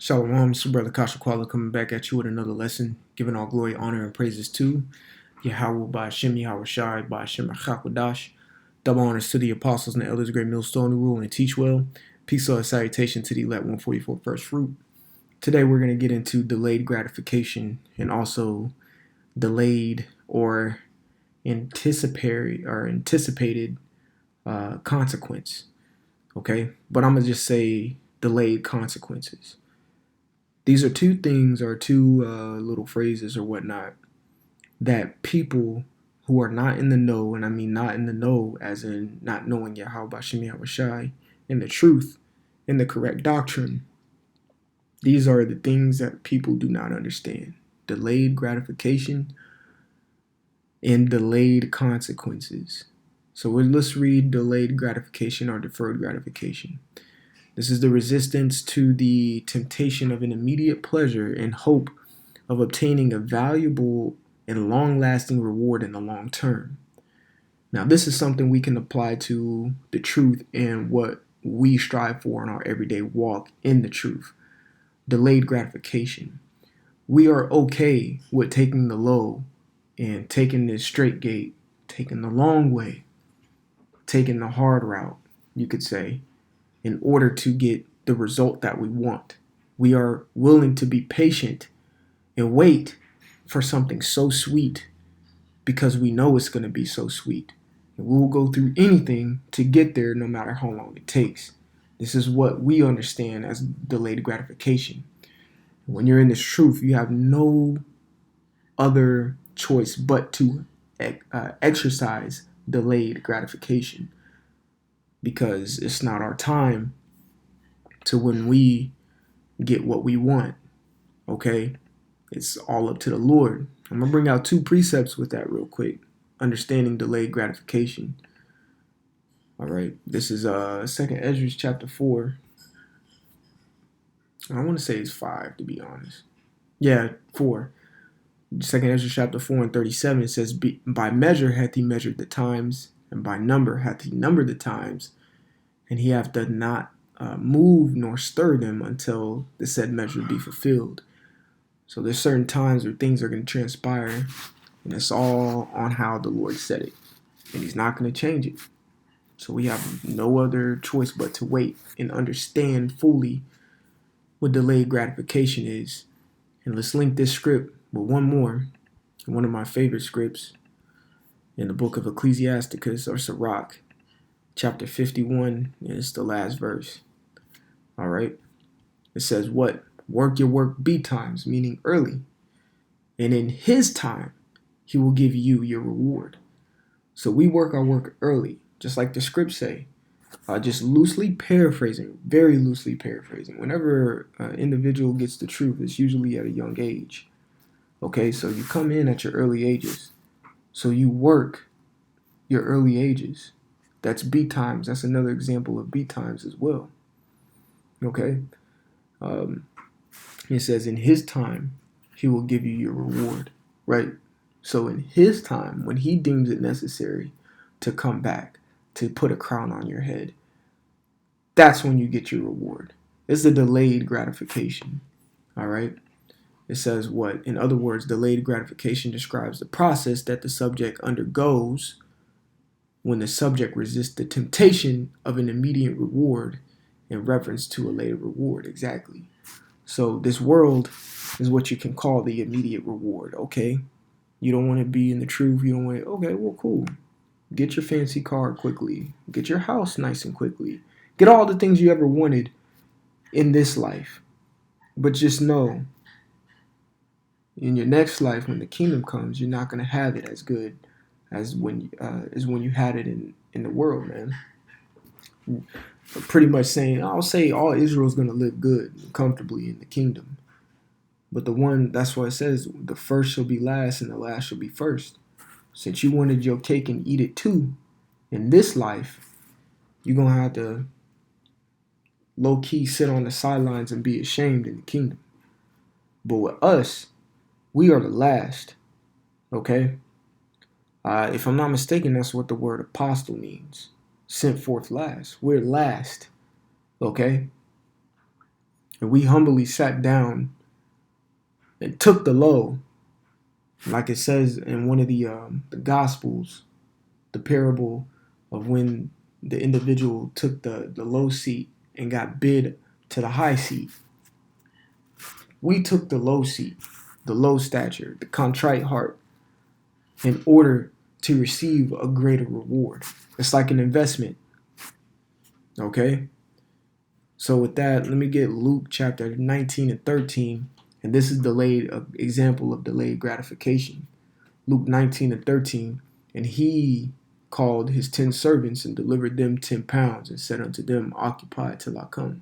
Shalom, it's your brother Kasha Kwala coming back at you with another lesson, giving all glory, honor, and praises to Yahweh by Hashem, Yahweh Shai, by Hashem Achakwadash. Double honors to the apostles and the elders, great millstone to rule and teach well. Peace, love, salutation to the elect 144 first fruit. Today we're going to get into delayed gratification and also delayed or anticipated consequence. Okay, but I'm going to just say delayed consequences. These are two things or two little phrases or whatnot that people who are not in the know, and I mean not in the know as in not knowing Yahweh Bashem Yahweh Shai and the truth and the correct doctrine, these are the things that people do not understand. Delayed gratification and delayed consequences. So let's read delayed gratification or deferred gratification. This is the resistance to the temptation of an immediate pleasure in hope of obtaining a valuable and long-lasting reward in the long term. Now, this is something we can apply to the truth and what we strive for in our everyday walk in the truth. Delayed gratification. We are okay with taking the low and taking this straight gate, taking the long way, taking the hard route, you could say, in order to get the result that we want. We are willing to be patient and wait for something so sweet because we know it's going to be so sweet. And we will go through anything to get there no matter how long it takes. This is what we understand as delayed gratification. When you're in this truth, you have no other choice but to exercise delayed gratification, because it's not our time to when we get what we want. Okay? It's all up to the Lord. I'm going to bring out two precepts with that real quick. Understanding delayed gratification. All right. This is 2nd Ezra chapter 4. I want to say it's 5, to be honest. Yeah, 4. 2nd Ezra chapter 4 and 37, it says, by measure hath he measured the times, and by number hath he numbered the times, and he hath done not move nor stir them until the said measure be fulfilled. So there's certain times where things are going to transpire, and it's all on how the Lord said it, and he's not going to change it. So we have no other choice but to wait and understand fully what delayed gratification is. And let's link this script with one more, one of my favorite scripts in the book of Ecclesiasticus or Sirach, chapter 51, and it's the last verse. All right. It says what? Work your work betimes, meaning early. And in his time, he will give you your reward. So we work our work early, just like the scripts say. Just loosely paraphrasing, very loosely paraphrasing. Whenever an individual gets the truth, it's usually at a young age. Okay, so you come in at your early ages. So you work your early ages. That's B times. That's another example of B times as well. Okay. It says in his time, he will give you your reward, right? So in his time, when he deems it necessary to come back, to put a crown on your head, that's when you get your reward. It's a delayed gratification, all right? It says what? In other words, delayed gratification describes the process that the subject undergoes when the subject resists the temptation of an immediate reward in reference to a later reward. Exactly. So this world is what you can call the immediate reward, okay? You don't want to be in the truth. You don't want to, okay, well, cool. Get your fancy car quickly. Get your house nice and quickly. Get all the things you ever wanted in this life. But just know, in your next life, when the kingdom comes, you're not going to have it as good as when you had it in the world, man. Pretty much saying, I'll say all Israel's going to live good and comfortably in the kingdom. But that's why it says, the first shall be last and the last shall be first. Since you wanted your cake and eat it too, in this life, you're going to have to low-key sit on the sidelines and be ashamed in the kingdom. But with us, we are the last, okay? If I'm not mistaken, that's what the word apostle means. Sent forth last. We're last, okay? And we humbly sat down and took the low, like it says in one of the Gospels, the parable of when the individual took the low seat and got bid to the high seat. We took the low seat, the low stature, the contrite heart, in order to receive a greater reward. It's like an investment. Okay? So with that, let me get Luke chapter 19 and 13. And this is delayed example of delayed gratification. Luke 19 and 13. And he called his 10 servants and delivered them 10 pounds and said unto them, occupy till I come.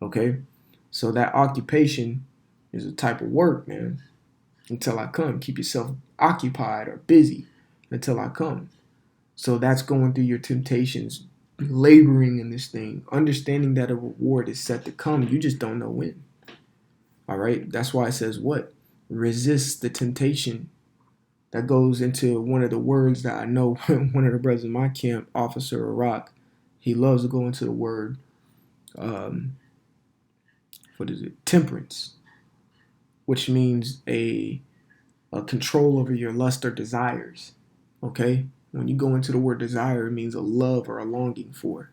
Okay? So that occupation is a type of work, man. Until I come. Keep yourself occupied or busy until I come. So that's going through your temptations, laboring in this thing, understanding that a reward is set to come. You just don't know when. All right. That's why it says what? Resist the temptation. That goes into one of the words that I know one of the brothers in my camp, Officer Iraq, he loves to go into the word, temperance, which means a control over your lust or desires. Okay? When you go into the word desire, it means a love or a longing for.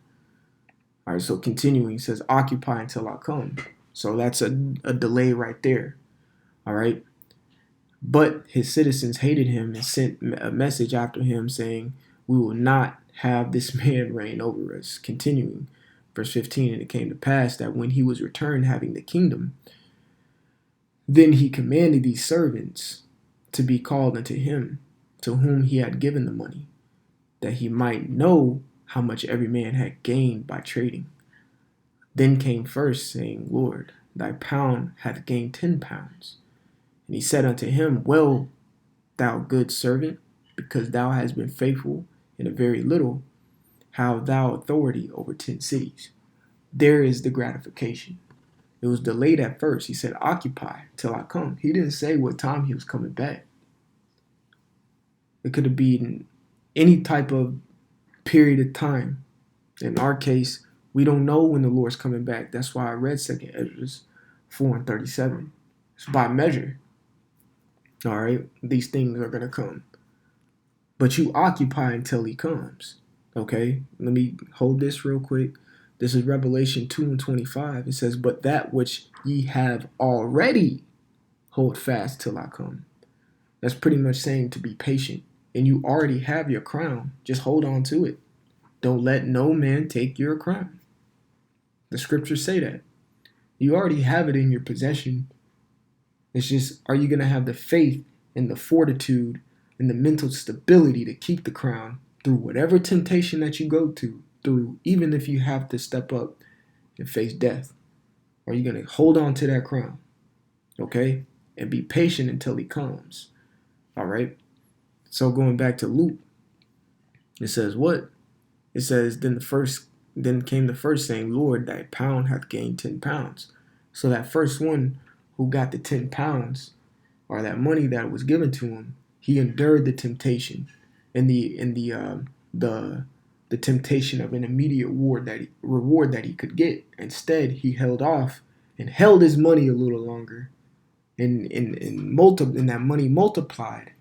All right, so continuing, it says, occupy until I come. So that's a delay right there. All right. But his citizens hated him and sent a message after him saying, we will not have this man reign over us. Continuing, verse 15, and it came to pass that when he was returned having the kingdom, then he commanded these servants to be called unto him, to whom he had given the money, that he might know how much every man had gained by trading. Then came first, saying, Lord, thy pound hath gained 10 pounds. And he said unto him, well, thou good servant, because thou hast been faithful in a very little, have thou authority over 10 cities. There is the gratification. It was delayed at first. He said, occupy till I come. He didn't say what time he was coming back. It could have been any type of period of time. In our case, we don't know when the Lord's coming back. That's why I read 2nd Ezra 4 and 37. It's by measure. All right, these things are going to come. But you occupy until he comes. Okay, let me hold this real quick. This is Revelation 2 and 25. It says, but that which ye have already hold fast till I come. That's pretty much saying to be patient. And you already have your crown. Just hold on to it. Don't let no man take your crown. The scriptures say that. You already have it in your possession. It's just, are you going to have the faith and the fortitude and the mental stability to keep the crown through whatever temptation that you go through, even if you have to step up and face death? Are you going to hold on to that crown? Okay? And be patient until he comes. All right? So going back to Luke, it says what? It says, then came the first saying, Lord, thy pound hath gained 10 pounds. So that first one who got the 10 pounds, or that money that was given to him, he endured the temptation and the temptation of an immediate reward that he could get. Instead, he held off and held his money a little longer, and that money multiplied.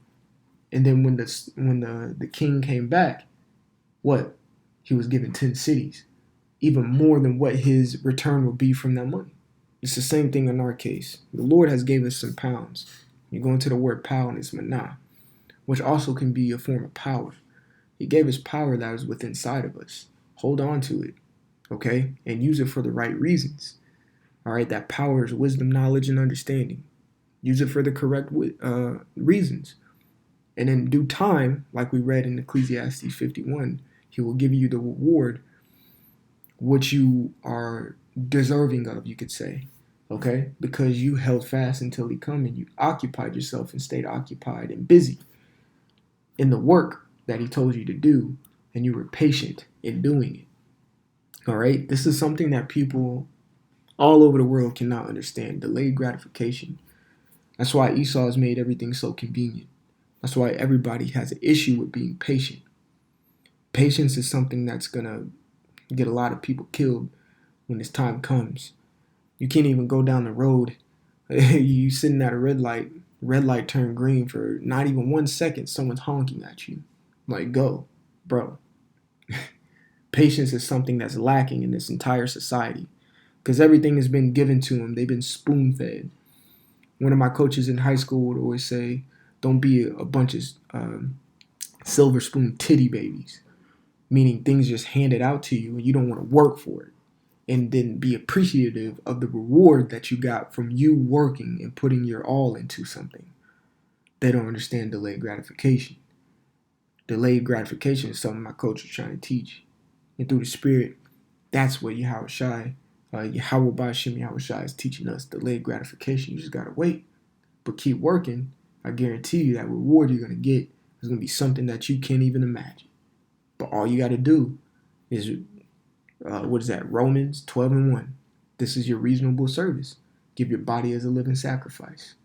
And then when the king came back, what? He was given 10 cities, even more than what his return would be from that money. It's the same thing in our case. The Lord has gave us some pounds. You go into the word pound, it's manah, which also can be a form of power. He gave us power that is within inside of us. Hold on to it, okay? And use it for the right reasons. All right, that power is wisdom, knowledge, and understanding. Use it for the correct reasons. And in due time, like we read in Ecclesiastes 51, he will give you the reward which you are deserving of, you could say, okay? Because you held fast until he come and you occupied yourself and stayed occupied and busy in the work that he told you to do, and you were patient in doing it. All right? This is something that people all over the world cannot understand. Delayed gratification. That's why Esau has made everything so convenient. That's why everybody has an issue with being patient. Patience is something that's going to get a lot of people killed when this time comes. You can't even go down the road. You sitting at a red light turned green for not even 1 second, someone's honking at you. Like, go, bro. Patience is something that's lacking in this entire society because everything has been given to them. They've been spoon fed. One of my coaches in high school would always say, don't be a bunch of silver spoon titty babies, meaning things just handed out to you and you don't want to work for it. And then be appreciative of the reward that you got from you working and putting your all into something. They don't understand delayed gratification. Delayed gratification is something my coach was trying to teach. And through the Spirit, that's what Yahweh Shai is teaching us. Delayed gratification. You just got to wait. But keep working. I guarantee you that reward you're going to get is going to be something that you can't even imagine. But all you got to do is Romans 12:1. This is your reasonable service. Give your body as a living sacrifice.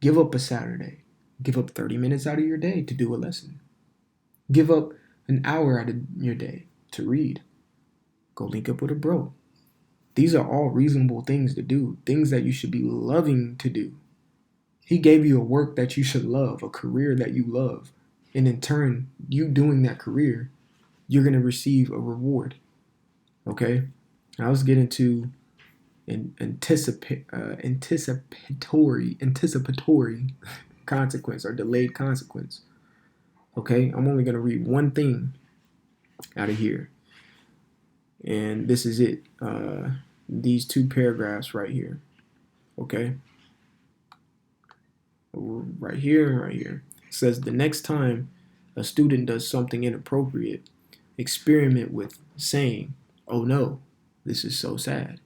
Give up a Saturday. Give up 30 minutes out of your day to do a lesson. Give up an hour out of your day to read. Go link up with a bro. These are all reasonable things to do. Things that you should be loving to do. He gave you a work that you should love, a career that you love. And in turn, you doing that career, you're going to receive a reward. Okay, now let's get into anticipatory consequence or delayed consequence. Okay, I'm only going to read one thing out of here, and this is it. These two paragraphs right here. Okay, right here and right here. It says the next time a student does something inappropriate, experiment with saying, "Oh no, this is so sad.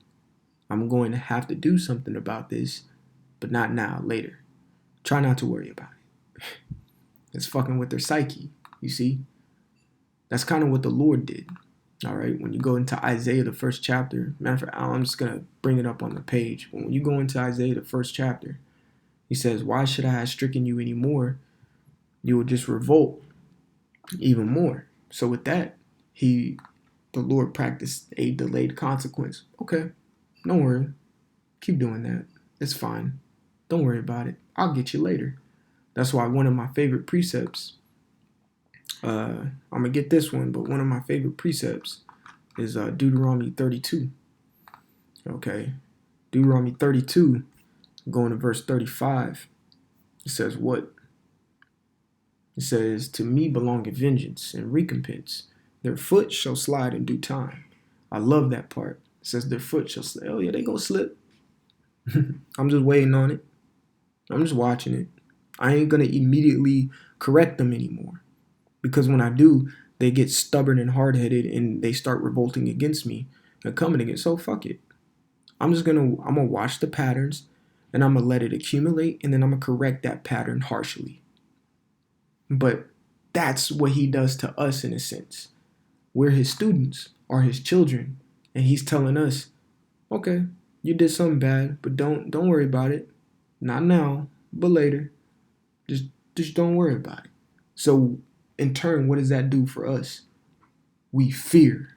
I'm going to have to do something about this, but not now, later." Try not to worry about it. It's fucking with their psyche, you see? That's kind of what the Lord did, all right? When you go into Isaiah, the first chapter, matter of fact, I'm just going to bring it up on the page. But when you go into Isaiah, the first chapter, he says, "Why should I have stricken you anymore? You will just revolt even more." So with that, the Lord practiced a delayed consequence. Okay, don't worry. Keep doing that. It's fine. Don't worry about it. I'll get you later. That's why one of my favorite precepts, I'm going to get this one, but one of my favorite precepts is Deuteronomy 32. Okay. Deuteronomy 32, going to verse 35. It says what? It says, "To me belongeth vengeance and recompense. Their foot shall slide in due time." I love that part. It says their foot shall slide. Oh yeah, they gonna slip. I'm just waiting on it. I'm just watching it. I ain't gonna immediately correct them anymore. Because when I do, they get stubborn and hard-headed and they start revolting against me and coming against. So fuck it. I'm gonna watch the patterns and I'm gonna let it accumulate and then I'm gonna correct that pattern harshly. But that's what he does to us in a sense. We're his students or his children, and he's telling us, okay, you did something bad, but don't worry about it. Not now, but later. Just don't worry about it. So in turn, what does that do for us? We fear.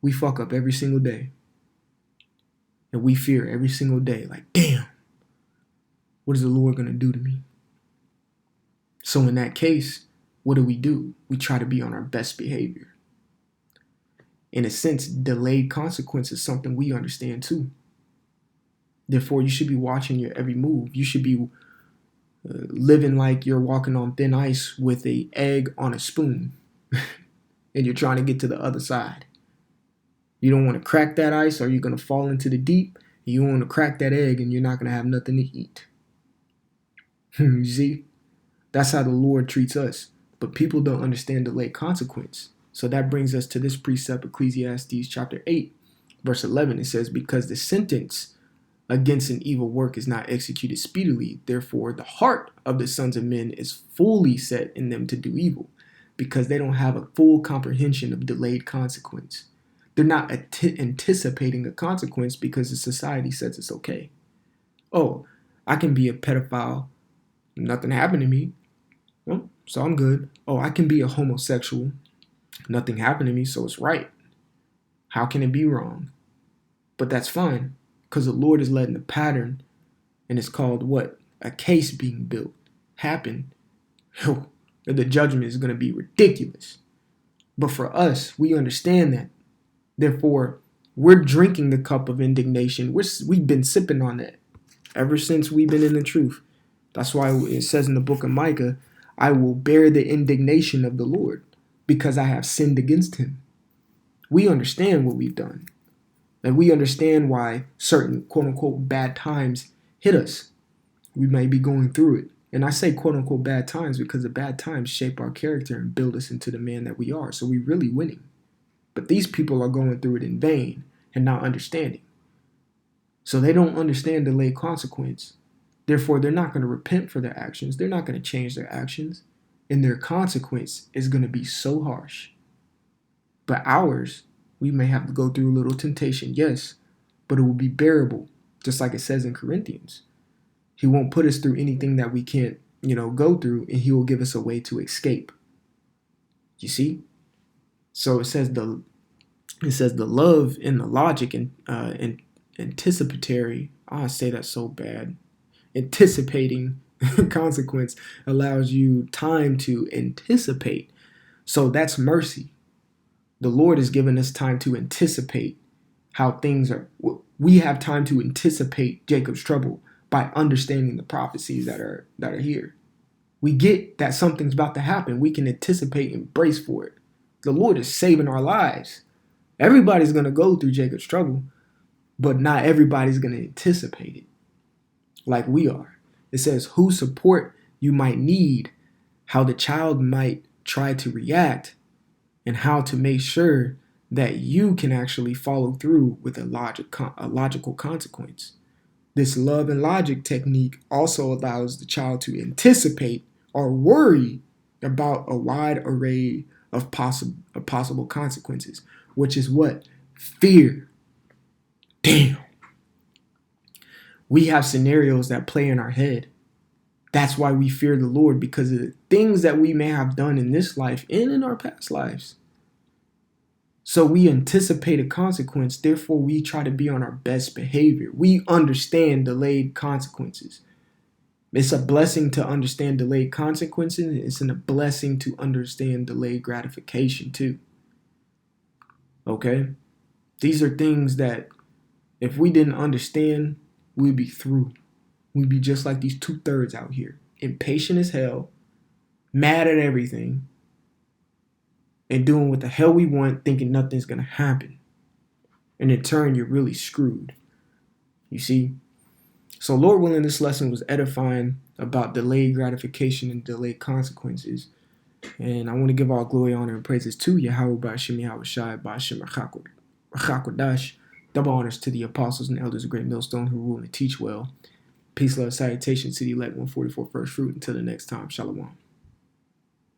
We fuck up every single day. And we fear every single day. Like, damn, what is the Lord gonna do to me? So in that case, what do? We try to be on our best behavior. In a sense, delayed consequence is something we understand too. Therefore, you should be watching your every move. You should be living like you're walking on thin ice with an egg on a spoon and you're trying to get to the other side. You don't want to crack that ice or you're going to fall into the deep. You want to crack that egg and you're not going to have nothing to eat. You see? That's how the Lord treats us. But people don't understand delayed consequence. So that brings us to this precept, Ecclesiastes chapter 8, verse 11. It says, "Because the sentence against an evil work is not executed speedily, therefore the heart of the sons of men is fully set in them to do evil," because they don't have a full comprehension of delayed consequence. They're not anticipating a consequence because the society says it's okay. Oh, I can be a pedophile. Nothing happened to me. Well, so I'm good. Oh, I can be a homosexual. Nothing happened to me, so it's right. How can it be wrong? But that's fine, because the Lord is letting the pattern, and it's called what? A case being built, happen. The judgment is going to be ridiculous. But for us, we understand that. Therefore, we're drinking the cup of indignation. We've been sipping on that ever since we've been in the truth. That's why it says in the book of Micah, I will bear the indignation of the Lord because I have sinned against him. We understand what we've done. And we understand why certain quote unquote bad times hit us. We may be going through it. And I say quote unquote bad times because the bad times shape our character and build us into the man that we are. So we're really winning. But these people are going through it in vain and not understanding. So they don't understand delayed consequence. Therefore, they're not going to repent for their actions. They're not going to change their actions. And their consequence is going to be so harsh. But ours, we may have to go through a little temptation, yes, but it will be bearable, just like it says in Corinthians. He won't put us through anything that we can't, go through, and he will give us a way to escape. You see? So it says the love and the logic and anticipatory. I say that so bad. Anticipating consequence allows you time to anticipate. So that's mercy. The Lord has given us time to anticipate how things are. We have time to anticipate Jacob's trouble by understanding the prophecies that are here. We get that something's about to happen. We can anticipate and brace for it. The Lord is saving our lives. Everybody's going to go through Jacob's trouble, but not everybody's going to anticipate it like we are. It says whose support you might need, how the child might try to react, and how to make sure that you can actually follow through with a logical consequence. This love and logic technique also allows the child to anticipate or worry about a wide array of possible consequences, which is what? Fear. Damn. We have scenarios that play in our head. That's why we fear the Lord, because of the things that we may have done in this life and in our past lives. So we anticipate a consequence, therefore we try to be on our best behavior. We understand delayed consequences. It's a blessing to understand delayed consequences. It's a blessing to understand delayed gratification too. Okay? These are things that if we didn't understand, we'd be through. We'd be just like these 2/3 out here. Impatient as hell, mad at everything, and doing what the hell we want, thinking nothing's going to happen. And in turn, you're really screwed. You see? So Lord willing, this lesson was edifying about delayed gratification and delayed consequences. And I want to give all glory, honor, and praises to Yahweh Ba'Shem Yahweh Shai Ba'Shem Rachakodash. Double honors to the apostles and elders of Great Millstone who rule and teach well. Peace, love, salutation to the elect 144 first fruit. Until the next time, Shalom.